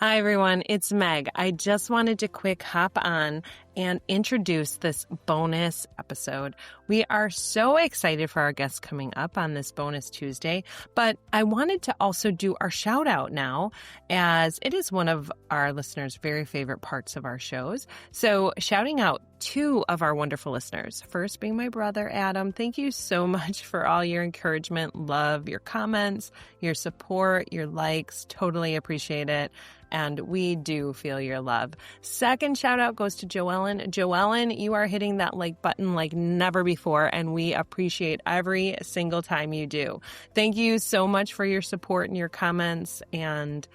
Hi, everyone. It's Meg. I just wanted to quick hop on and introduce this bonus episode. We are so excited for our guests coming up on this bonus Tuesday, but I wanted to also do our shout out now, as it is one of our listeners' very favorite parts of our shows. So shouting out two of our wonderful listeners. First being my brother, Adam. Thank you so much for all your encouragement, love, your comments, your support, your likes. Totally appreciate it. And we do feel your love. Second shout out goes to Joellen. Joellen, you are hitting that like button like never before, and we appreciate every single time you do. Thank you so much for your support and your comments and,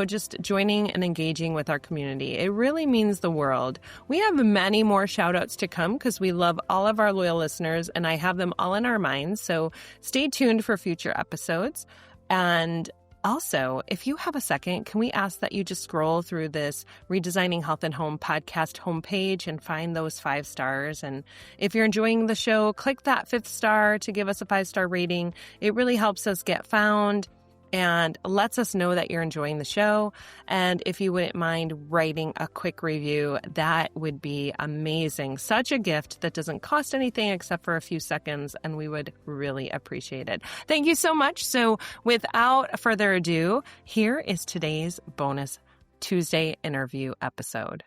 just joining and engaging with our community. It really means the world. We have many more shout outs to come because we love all of our loyal listeners, and I have them all in our minds. So stay tuned for future episodes. And also, if you have a second, can we ask that you just scroll through this Redesigning Health and Home podcast homepage and find those 5 stars? And if you're enjoying the show, click that 5th star to give us a 5-star rating. It really helps us get found and lets us know that you're enjoying the show. And if you wouldn't mind writing a quick review, that would be amazing. Such a gift that doesn't cost anything except for a few seconds, and we would really appreciate it. Thank you so much. So without further ado, here is today's bonus Tuesday interview episode.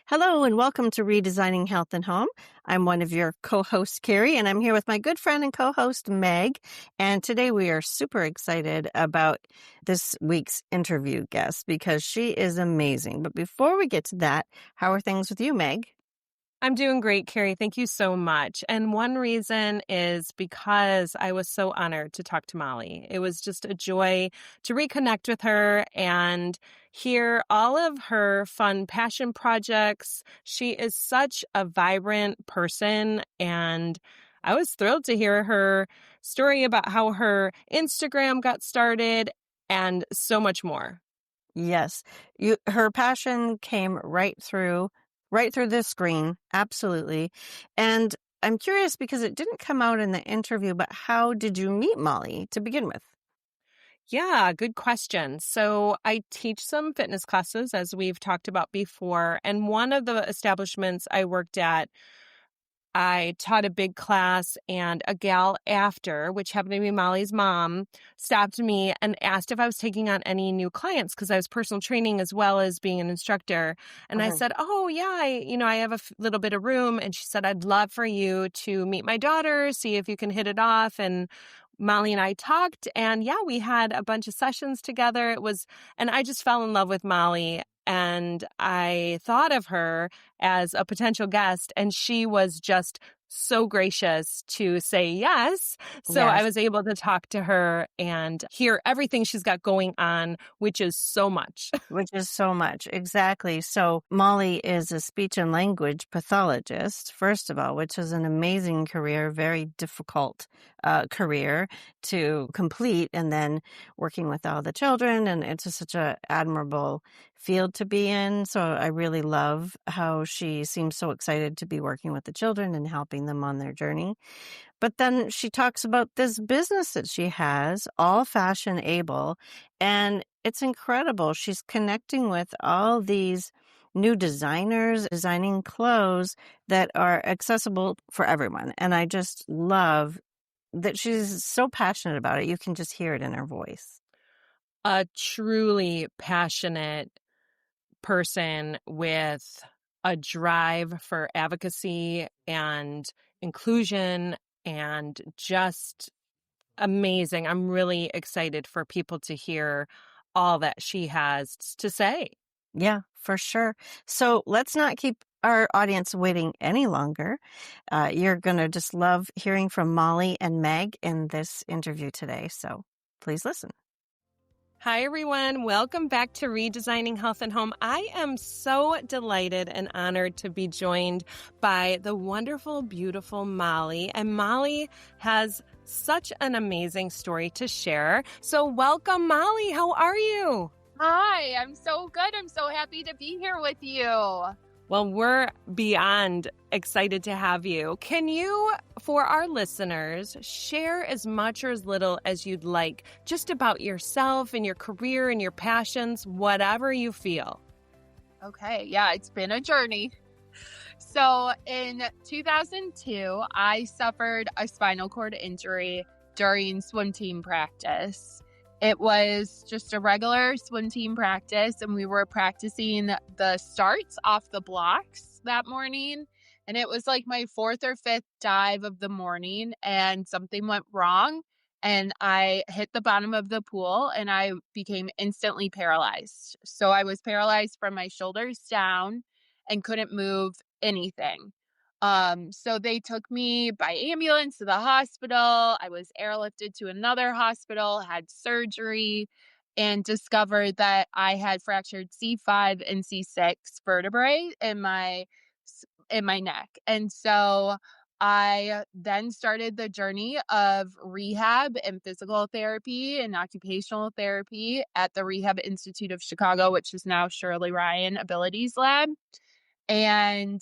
Hello and welcome to Redesigning Health and Home. I'm one of your co-hosts, Kerri, and I'm here with my good friend and co-host, Meg. And today we are super excited about this week's interview guest because she is amazing. But before we get to that, how are things with you, Meg? I'm doing great, Kerri. Thank you so much. And one reason is because I was so honored to talk to Molly. It was just a joy to reconnect with her and hear all of her fun passion projects. She is such a vibrant person, and I was thrilled to hear her story about how her Instagram got started and so much more. Yes, her passion came right through this screen. Absolutely. And I'm curious because it didn't come out in the interview, but how did you meet Molly to begin with? Yeah, good question. So I teach some fitness classes, as we've talked about before. And one of the establishments I worked at, I taught a big class, and a gal after, which happened to be Molly's mom, stopped me and asked if I was taking on any new clients because I was personal training as well as being an instructor. And I said, oh, yeah, I have a little bit of room. And she said, I'd love for you to meet my daughter, see if you can hit it off. And Molly and I talked, and yeah, we had a bunch of sessions together. And I just fell in love with Molly. And I thought of her as a potential guest, and she was just so gracious to say yes. So I was able to talk to her and hear everything she's got going on, which is so much. Exactly. So Molly is a speech and language pathologist, first of all, which is an amazing career, very difficult career to complete, and then working with all the children. And it's just such an admirable field to be in. So I really love how she seems so excited to be working with the children and helping them on their journey. But then she talks about this business that she has, All Fashion Able, and it's incredible. She's connecting with all these new designers, designing clothes that are accessible for everyone. And I just love that she's so passionate about it. You can just hear it in her voice. A truly passionate person with a drive for advocacy and inclusion, and just amazing. I'm really excited for people to hear all that she has to say. Yeah, for sure. So let's not keep our audience waiting any longer. You're going to just love hearing from Molly and Meg in this interview today. So please listen. Hi, everyone. Welcome back to Redesigning Health and Home. I am so delighted and honored to be joined by the wonderful, beautiful Molly. And Molly has such an amazing story to share. So welcome, Molly. How are you? Hi, I'm so good. I'm so happy to be here with you. Well, we're beyond excited to have you. Can you, for our listeners, share as much or as little as you'd like just about yourself and your career and your passions, whatever you feel? Okay, yeah, it's been a journey. So in 2002, I suffered a spinal cord injury during swim team practice. It was just a regular swim team practice, and we were practicing the starts off the blocks that morning. And it was like my fourth or fifth dive of the morning, and something went wrong. And I hit the bottom of the pool and I became instantly paralyzed. So I was paralyzed from my shoulders down and couldn't move anything. So they took me by ambulance to the hospital. I was airlifted to another hospital, had surgery, and discovered that I had fractured C5 and C6 vertebrae in my neck. And so I then started the journey of rehab and physical therapy and occupational therapy at the Rehab Institute of Chicago, which is now Shirley Ryan Abilities Lab, and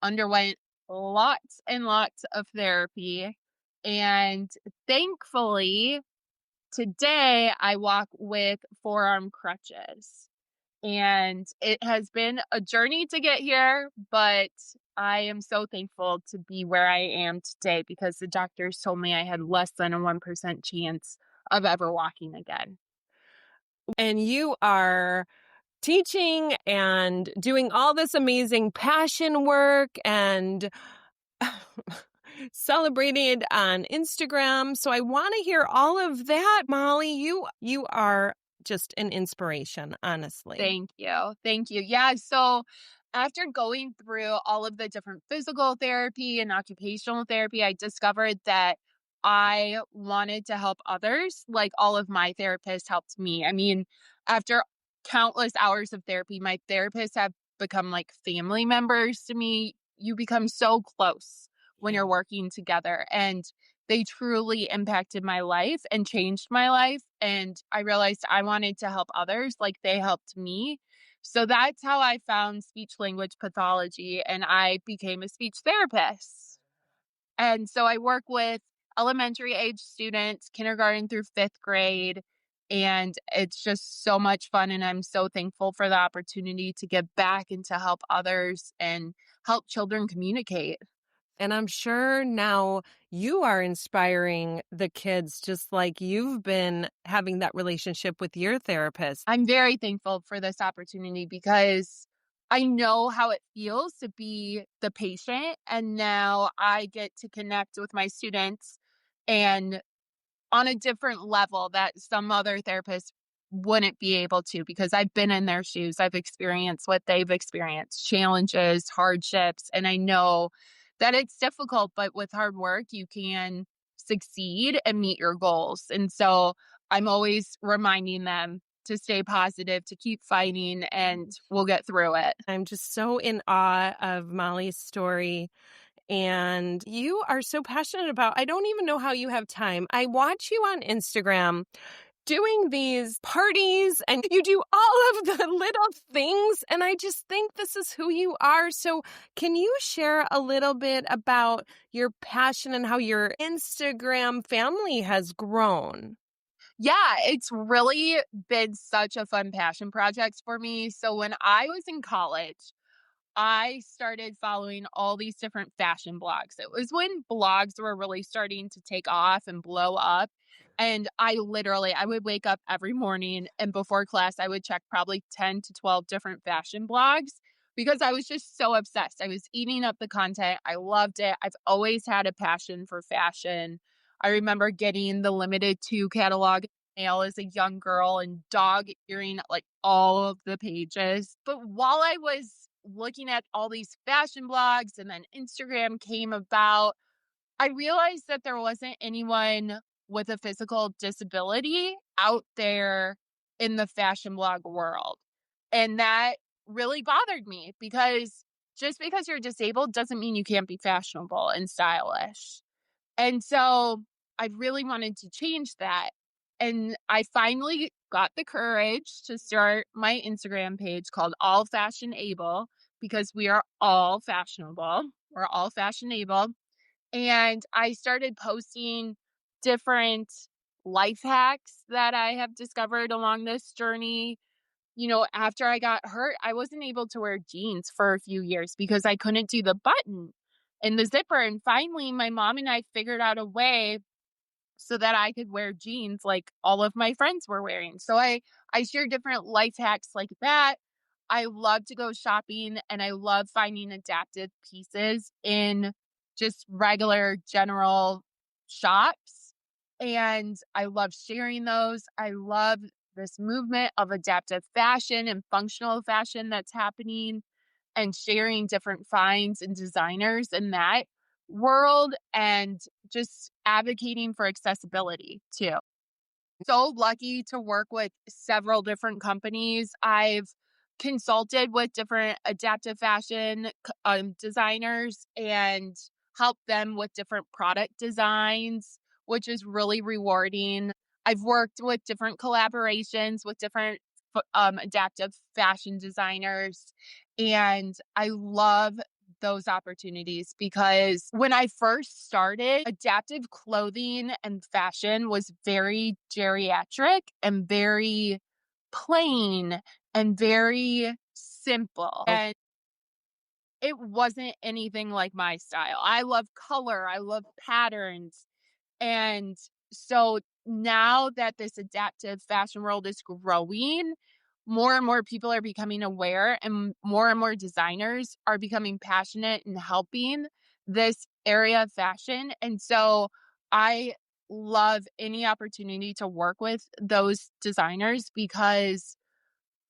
underwent lots and lots of therapy. And thankfully, today I walk with forearm crutches. And it has been a journey to get here, but I am so thankful to be where I am today because the doctors told me I had less than a 1% chance of ever walking again. And you are teaching and doing all this amazing passion work and celebrated on Instagram. So I want to hear all of that, Molly. You are just an inspiration, honestly. Thank you. Thank you. Yeah. So after going through all of the different physical therapy and occupational therapy, I discovered that I wanted to help others like all of my therapists helped me. I mean, after countless hours of therapy, my therapists have become like family members to me. You become so close when you're working together. And they truly impacted my life and changed my life. And I realized I wanted to help others like they helped me. So that's how I found speech language pathology and I became a speech therapist. And so I work with elementary age students, kindergarten through fifth grade. And it's just so much fun. And I'm so thankful for the opportunity to give back and to help others and help children communicate. And I'm sure now you are inspiring the kids just like you've been having that relationship with your therapist. I'm very thankful for this opportunity because I know how it feels to be the patient. And now I get to connect with my students and on a different level that some other therapists wouldn't be able to because I've been in their shoes. I've experienced what they've experienced, challenges, hardships, and I know that it's difficult, but with hard work, you can succeed and meet your goals. And so I'm always reminding them to stay positive, to keep fighting, and we'll get through it. I'm just so in awe of Molly's story. And you are so passionate about, I don't even know how you have time. I watch you on Instagram doing these parties and you do all of the little things. And I just think this is who you are. So can you share a little bit about your passion and how your Instagram family has grown? Yeah, it's really been such a fun passion project for me. So when I was in college, I started following all these different fashion blogs. It was when blogs were really starting to take off and blow up. And I would wake up every morning and before class, I would check probably 10 to 12 different fashion blogs because I was just so obsessed. I was eating up the content. I loved it. I've always had a passion for fashion. I remember getting the limited two catalog mail as a young girl and dog earing like all of the pages. But while I was looking at all these fashion blogs and then Instagram came about, I realized that there wasn't anyone with a physical disability out there in the fashion blog world. And that really bothered me because just because you're disabled doesn't mean you can't be fashionable and stylish. And so I really wanted to change that. And I finally got the courage to start my Instagram page called All Fashion Able because we are all fashionable. We're all fashionable. And I started posting different life hacks that I have discovered along this journey. After I got hurt, I wasn't able to wear jeans for a few years because I couldn't do the button and the zipper. And finally, my mom and I figured out a way so that I could wear jeans like all of my friends were wearing. So I share different life hacks like that. I love to go shopping and I love finding adapted pieces in just regular general shops. And I love sharing those. I love this movement of adaptive fashion and functional fashion that's happening and sharing different finds and designers in that world and just advocating for accessibility too. So lucky to work with several different companies. I've consulted with different adaptive fashion designers and helped them with different product designs, which is really rewarding. I've worked with different collaborations with different adaptive fashion designers, and I love those opportunities because when I first started, adaptive clothing and fashion was very geriatric and very plain and very simple. And it wasn't anything like my style. I love color, I love patterns. And so now that this adaptive fashion world is growing, more and more people are becoming aware and more designers are becoming passionate in helping this area of fashion. And so I love any opportunity to work with those designers because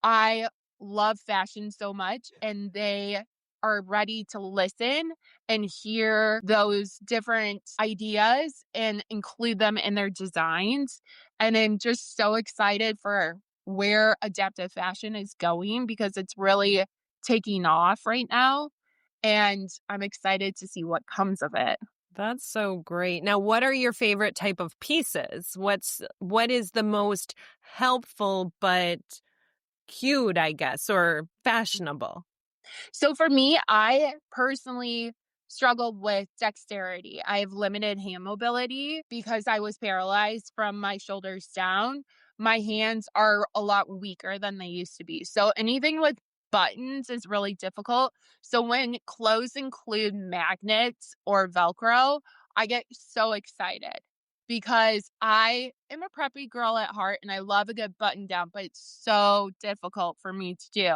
I love fashion so much and they are ready to listen and hear those different ideas and include them in their designs. And I'm just so excited for where adaptive fashion is going because it's really taking off right now. And I'm excited to see what comes of it. That's so great. Now, what are your favorite type of pieces? What is the most helpful but cute, I guess, or fashionable? So for me, I personally struggled with dexterity. I have limited hand mobility because I was paralyzed from my shoulders down. My hands are a lot weaker than they used to be. So anything with buttons is really difficult. So when clothes include magnets or Velcro, I get so excited because I am a preppy girl at heart and I love a good button down, but it's so difficult for me to do.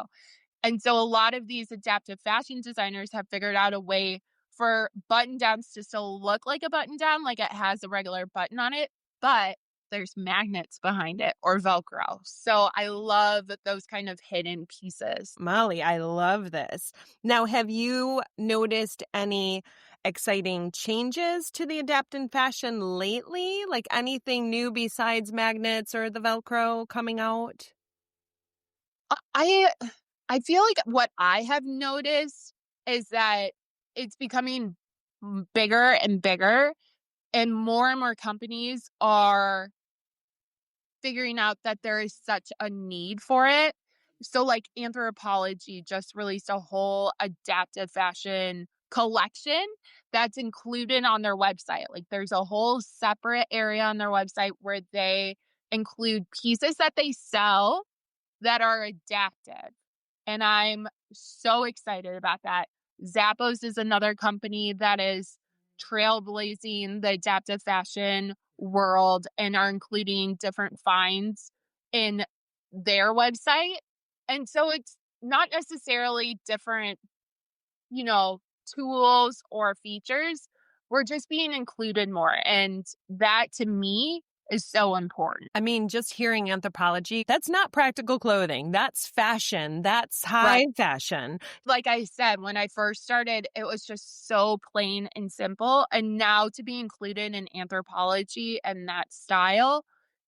And so a lot of these adaptive fashion designers have figured out a way for button downs to still look like a button down, like it has a regular button on it, but there's magnets behind it or Velcro. So I love those kind of hidden pieces. Molly, I love this. Now, have you noticed any exciting changes to the adaptive fashion lately? Like anything new besides magnets or the Velcro coming out? I I feel like what I have noticed is that it's becoming bigger and bigger and more companies are figuring out that there is such a need for it. So, like, Anthropology just released a whole adaptive fashion collection that's included on their website. Like, there's a whole separate area on their website where they include pieces that they sell that are adapted. And I'm so excited about that. Zappos is another company that is trailblazing the adaptive fashion world and are including different finds in their website. And so it's not necessarily different, you know, tools or features. We're just being included more. And that to me is so important. I mean, just hearing Anthropology, that's not practical clothing. That's fashion. That's Right. high fashion. Like I said, when I first started, it was just so plain and simple. And now to be included in Anthropology and that style,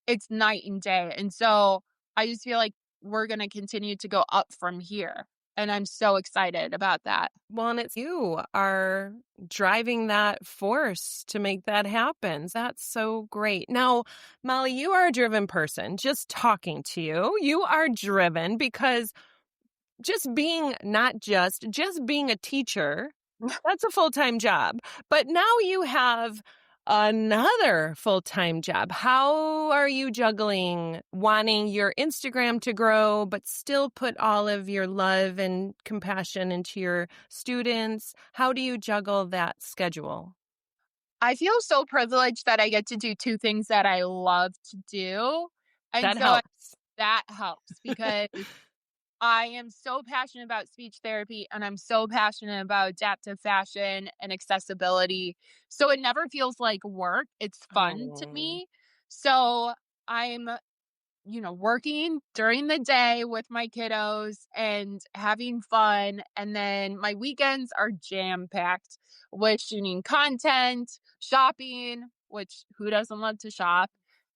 it's night and day. And so I just feel like we're going to continue to go up from here. And I'm so excited about that. Well, and it's you are driving that force to make that happen. That's so great. Now, Molly, you are a driven person. Just talking to you, you are driven because just being not just being a teacher, that's a full-time job. But now you have another full-time job. How are you juggling wanting your Instagram to grow, but still put all of your love and compassion into your students? How do you juggle that schedule? I feel so privileged that I get to do two things that I love to do. And That so helps. that helps because I am so passionate about speech therapy and I'm so passionate about adaptive fashion and accessibility. So it never feels like work. It's fun to Oh, me. So I'm working during the day with my kiddos and having fun. And then my weekends are jam packed with shooting content, shopping, which who doesn't love to shop,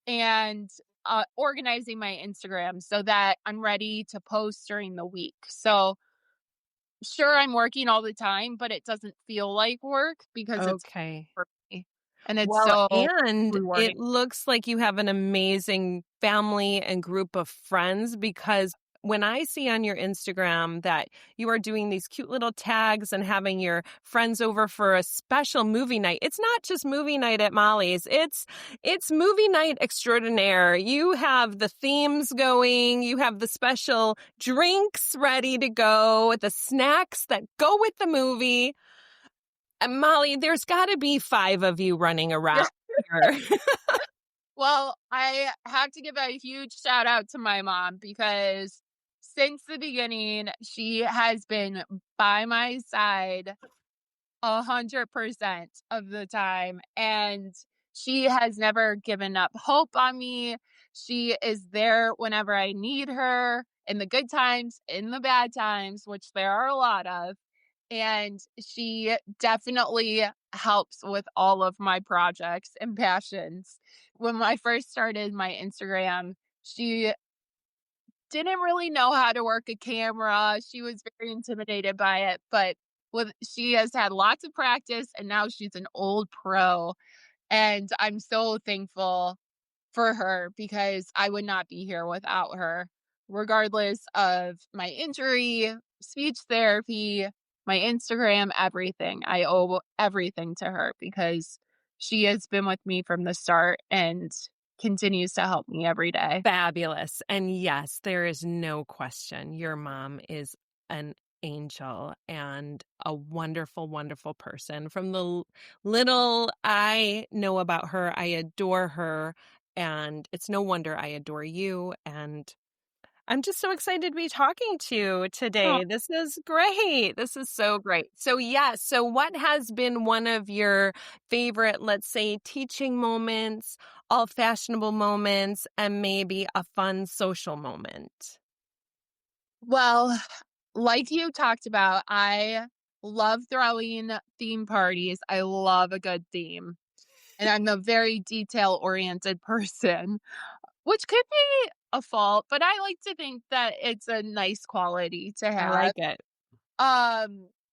and organizing my Instagram so that I'm ready to post during the week. So, sure, I'm working all the time, but it doesn't feel like work because it's okay. for me. And it's Well, so and rewarding. it looks like you have an amazing family and group of friends because when I see on your Instagram that you are doing these cute little tags and having your friends over for a special movie night, it's not just movie night at Molly's. It's movie night extraordinaire. You have the themes going, you have the special drinks ready to go, the snacks that go with the movie. Molly, there's got to be 5 of you running around here. Well, I have to give a huge shout out to my mom because since the beginning, she has been by my side 100% of the time. And she has never given up hope on me. She is there whenever I need her in the good times, in the bad times, which there are a lot of. And she definitely helps with all of my projects and passions. When I first started my Instagram, she didn't really know how to work a camera. She was very intimidated by it, but she has had lots of practice and now she's an old pro. And I'm so thankful for her because I would not be here without her, regardless of my injury, speech therapy, my Instagram, everything. I owe everything to her because she has been with me from the start and continues to help me every day. Fabulous. And yes, there is no question. Your mom is an angel and a wonderful, wonderful person. From the little I know about her, I adore her. And it's no wonder I adore you. And I'm just so excited to be talking to you Oh, today. This is great. This is so great. So, yeah. So, what has been one of your favorite, let's say, teaching moments, all fashionable moments, and maybe a fun social moment? well, like you talked about, I love throwing theme parties. I love a good theme. And I'm a very detail oriented person, which could be a fault, but I like to think that it's a nice quality to I have. like it.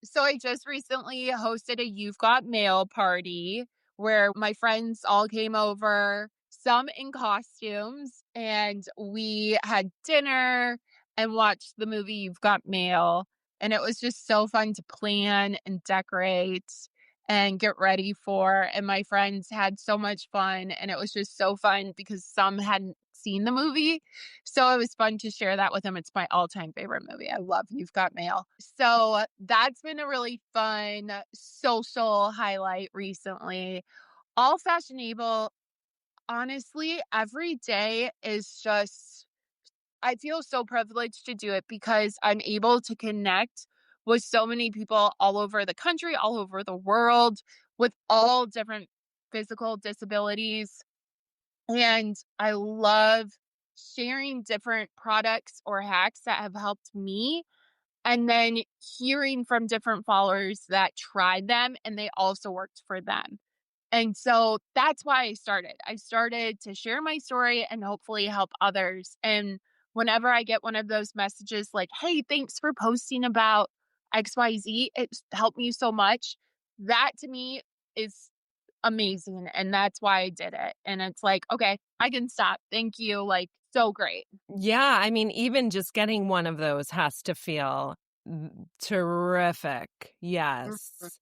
So I just recently hosted a You've Got Mail party where my friends all came over, some in costumes, and we had dinner and watched the movie You've Got Mail. And it was just so fun to plan and decorate and get ready for. And my friends had so much fun. And it was just so fun because some hadn't seen the movie. So it was fun to share that with them. It's my all-time favorite movie. I love You've Got Mail. So that's been a really fun social highlight recently. All fashionable, honestly, every day is just I feel so privileged to do it because I'm able to connect with so many people all over the country, all over the world, with all different physical disabilities. And I love sharing different products or hacks that have helped me and then hearing from different followers that tried them and they also worked for them. And so that's why I started. I started to share my story and hopefully help others. And whenever I get one of those messages like, hey, thanks for posting about XYZ, it's helped me so much. That to me is amazing. And that's why I did it. And it's like, okay, I can stop. Thank you. Like, so great. Yeah, I mean, even just getting one of those has to feel terrific. Mhm. Yes.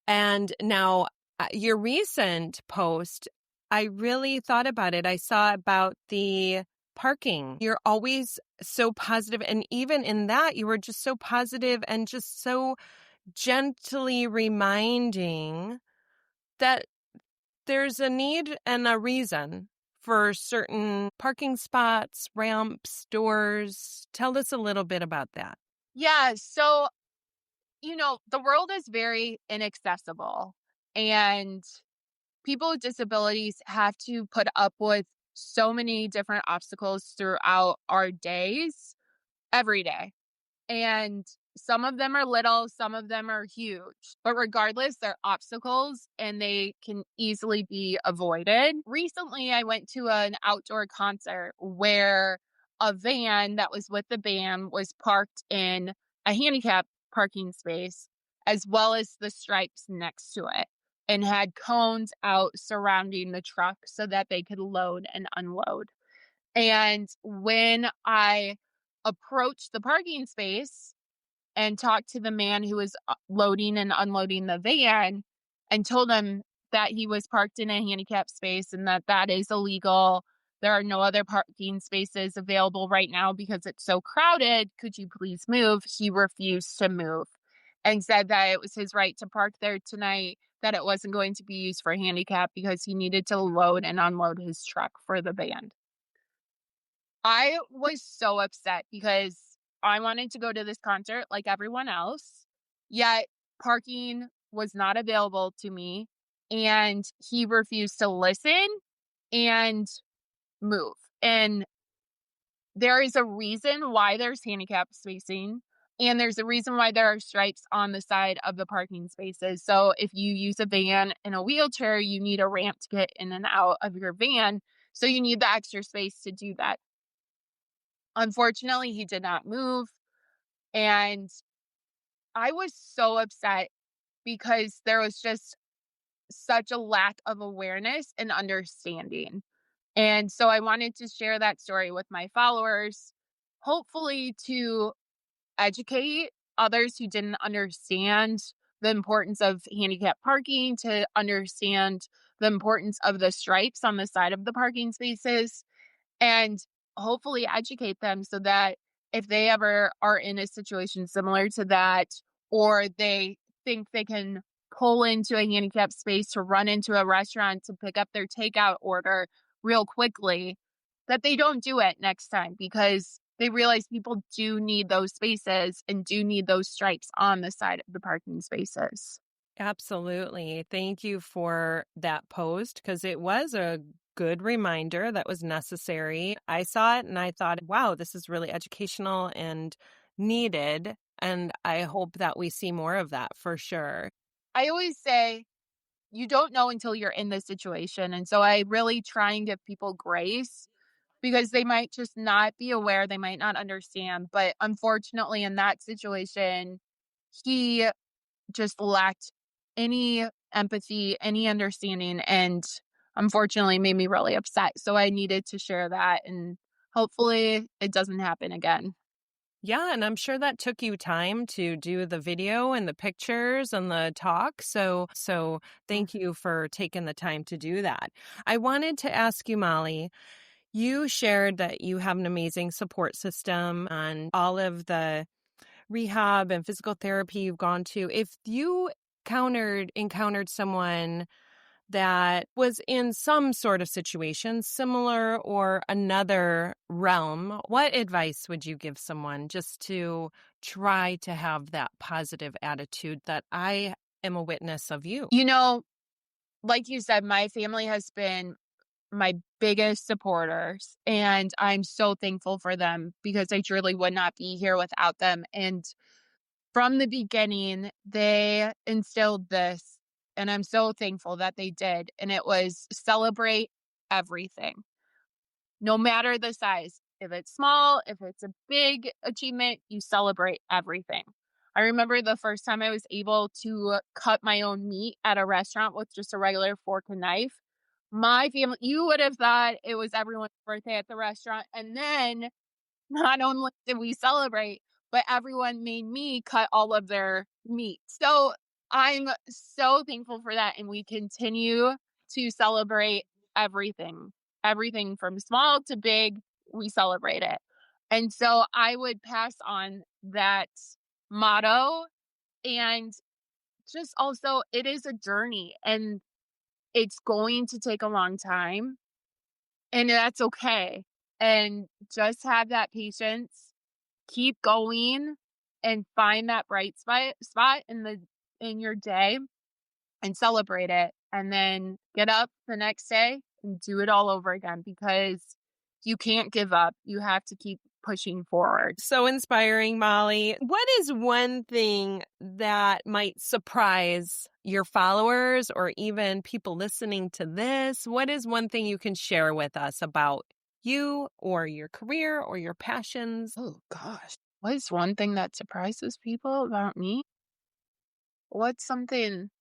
And now, your recent post, I really thought about it. I saw about the parking. You're always so positive, and even in that, you were just so positive and just so gently reminding that there's a need and a reason for certain parking spots, ramps, doors. Tell us a little bit about that. Yeah. So, the world is very inaccessible, and people with disabilities have to put up with so many different obstacles throughout our days, every day. And some of them are little, some of them are huge. But regardless, they're obstacles and they can easily be avoided. Recently, I went to an outdoor concert where a van that was with the band was parked in a handicap parking space, as well as the stripes next to it, and had cones out surrounding the truck so that they could load and unload. And when I approached the parking space and talked to the man who was loading and unloading the van and told him that he was parked in a handicap space and that that is illegal. There are no other parking spaces available right now because it's so crowded. Could you please move? He refused to move and said that it was his right to park there tonight, that it wasn't going to be used for handicap because he needed to load and unload his truck for the band. I was so upset because I wanted to go to this concert like everyone else, yet parking was not available to me, and he refused to listen and move. And there is a reason why there's handicap spacing, and there's a reason why there are stripes on the side of the parking spaces. So if you use a van in a wheelchair, you need a ramp to get in and out of your van. So you need the extra space to do that. Unfortunately, he did not move, and I was so upset because there was just such a lack of awareness and understanding. And so I wanted to share that story with my followers, hopefully to educate others who didn't understand the importance of handicap parking, to understand the importance of the stripes on the side of the parking spaces, and hopefully educate them so that if they ever are in a situation similar to that, or they think they can pull into a handicapped space to run into a restaurant to pick up their takeout order real quickly, that they don't do it next time because they realize people do need those spaces and do need those stripes on the side of the parking spaces. Absolutely. Thank you for that post because it was a good reminder that was necessary. I saw it and I thought, wow, this is really educational and needed. And I hope that we see more of that for sure. I always say, you don't know until you're in this situation. And so I really try and give people grace because they might just not be aware, they might not understand. But unfortunately, in that situation, he just lacked any empathy, any understanding, and unfortunately made me really upset. So I needed to share that, and hopefully it doesn't happen again. Yeah, and I'm sure that took you time to do the video and the pictures and the talk. So thank you for taking the time to do that. I wanted to ask you, Molly, you shared that you have an amazing support system and all of the rehab and physical therapy you've gone to. If you encountered someone that was in some sort of situation, similar or another realm, what advice would you give someone just to try to have that positive attitude that I am a witness of you? You know, like you said, my family has been my biggest supporters, and I'm so thankful for them because I truly would not be here without them. And from the beginning, they instilled this, and I'm so thankful that they did. And it was celebrate everything, no matter the size. If it's small, if it's a big achievement, you celebrate everything. I remember the first time I was able to cut my own meat at a restaurant with just a regular fork and knife. My family, you would have thought it was everyone's birthday at the restaurant. And then not only did we celebrate, but everyone made me cut all of their meat. So I'm so thankful for that. And we continue to celebrate everything, everything from small to big, we celebrate it. And so I would pass on that motto. And just also, it is a journey and it's going to take a long time, and that's okay. And just have that patience, keep going, and find that bright spot in your day and celebrate it. And then get up the next day and do it all over again, because you can't give up. You have to keep pushing forward. So inspiring, Molly. What is one thing that might surprise your followers or even people listening to this? What is one thing you can share with us about you or your career or your passions? Oh gosh. What is one thing that surprises people about me? What's something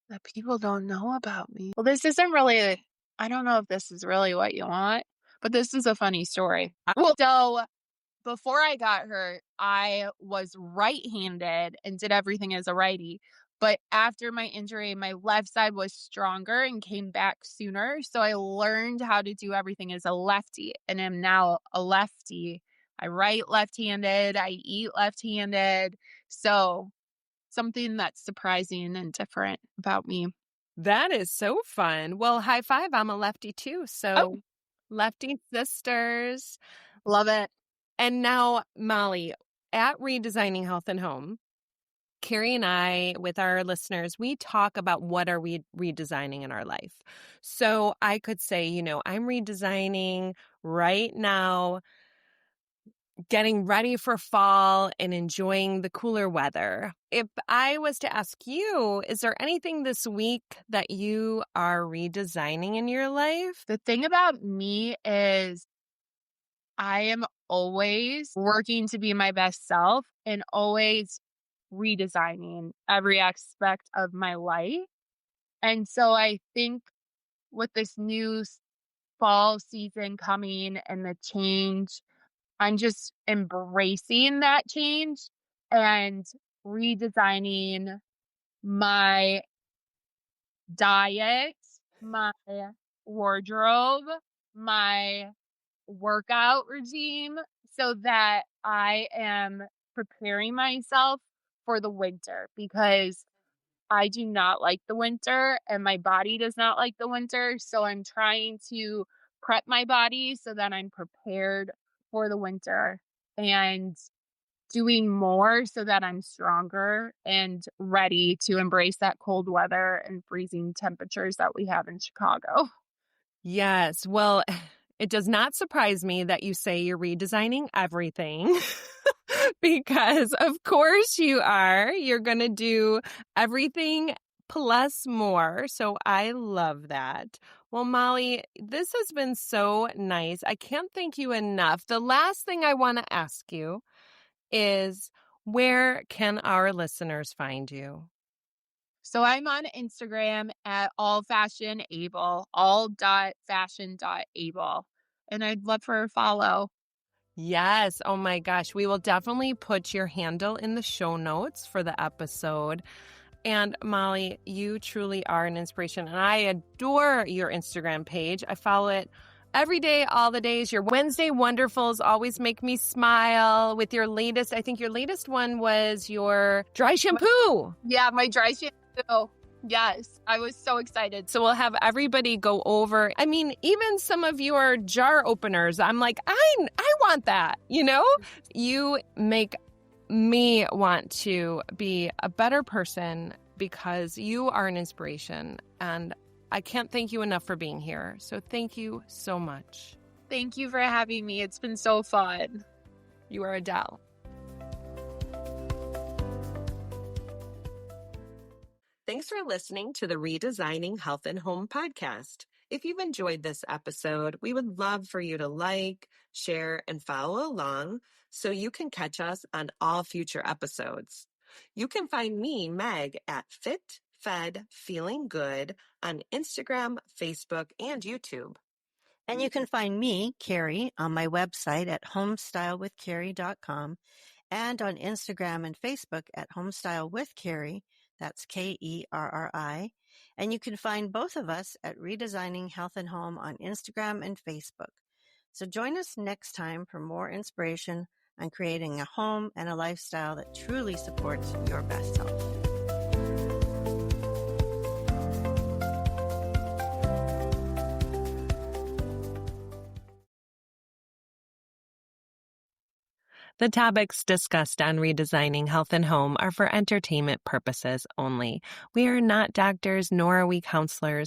that people don't know about me? Well, this isn't really, I don't know if this is really what you want, but this is a funny story. Well, so before I got hurt, I was right-handed and did everything as a righty. But after my injury, my left side was stronger and came back sooner. So I learned how to do everything as a lefty and am now a lefty. I write left-handed, I eat left-handed. So something that's surprising and different about me. That is so fun. Well, high five. I'm a lefty too. So lefty sisters. Love it. And now, Molly, at Redesigning Health and Home, Kerri and I, with our listeners, we talk about what are we redesigning in our life. So I could say, I'm redesigning right now, getting ready for fall and enjoying the cooler weather. If I was to ask you, is there anything this week that you are redesigning in your life? The thing about me is I am always working to be my best self and always redesigning every aspect of my life. And so I think with this new fall season coming and the change, I'm just embracing that change and redesigning my diet, my wardrobe, my workout regime so that I am preparing myself for the winter, because I do not like the winter and my body does not like the winter. So I'm trying to prep my body so that I'm prepared for the winter and doing more so that I'm stronger and ready to embrace that cold weather and freezing temperatures that we have in Chicago. Yes. Well, it does not surprise me that you say you're redesigning everything because, of course, you are. You're going to do everything plus more. So I love that. Well, Molly, this has been so nice. I can't thank you enough. The last thing I want to ask you is, where can our listeners find you? So I'm on Instagram at allfashionable, all.fashion.able. And I'd love for a follow. Yes. Oh my gosh. We will definitely put your handle in the show notes for the episode. And Molly, you truly are an inspiration. And I adore your Instagram page. I follow it every day, all the days. Your Wednesday Wonderfuls always make me smile with your latest. I think your latest one was your dry shampoo. Yeah, my dry shampoo. Yes, I was so excited. So we'll have everybody go over. I mean, even some of your jar openers, I'm like, I want that, You make me want to be a better person because you are an inspiration. And I can't thank you enough for being here. So thank you so much. Thank you for having me. It's been so fun. You are Adele. Thanks for listening to the Redesigning Health and Home podcast. If you've enjoyed this episode, we would love for you to like, share, and follow along so you can catch us on all future episodes. You can find me, Meg, at Fit, Fed, Feeling Good on Instagram, Facebook, and YouTube. And you can find me, Kerri, on my website at homestylewithkerri.com and on Instagram and Facebook at Homestyle with Kerri. That's Kerri. And you can find both of us at Redesigning Health and Home on Instagram and Facebook. So join us next time for more inspiration on creating a home and a lifestyle that truly supports your best health. The topics discussed on Redesigning Health and Home are for entertainment purposes only. We are not doctors, nor are we counselors.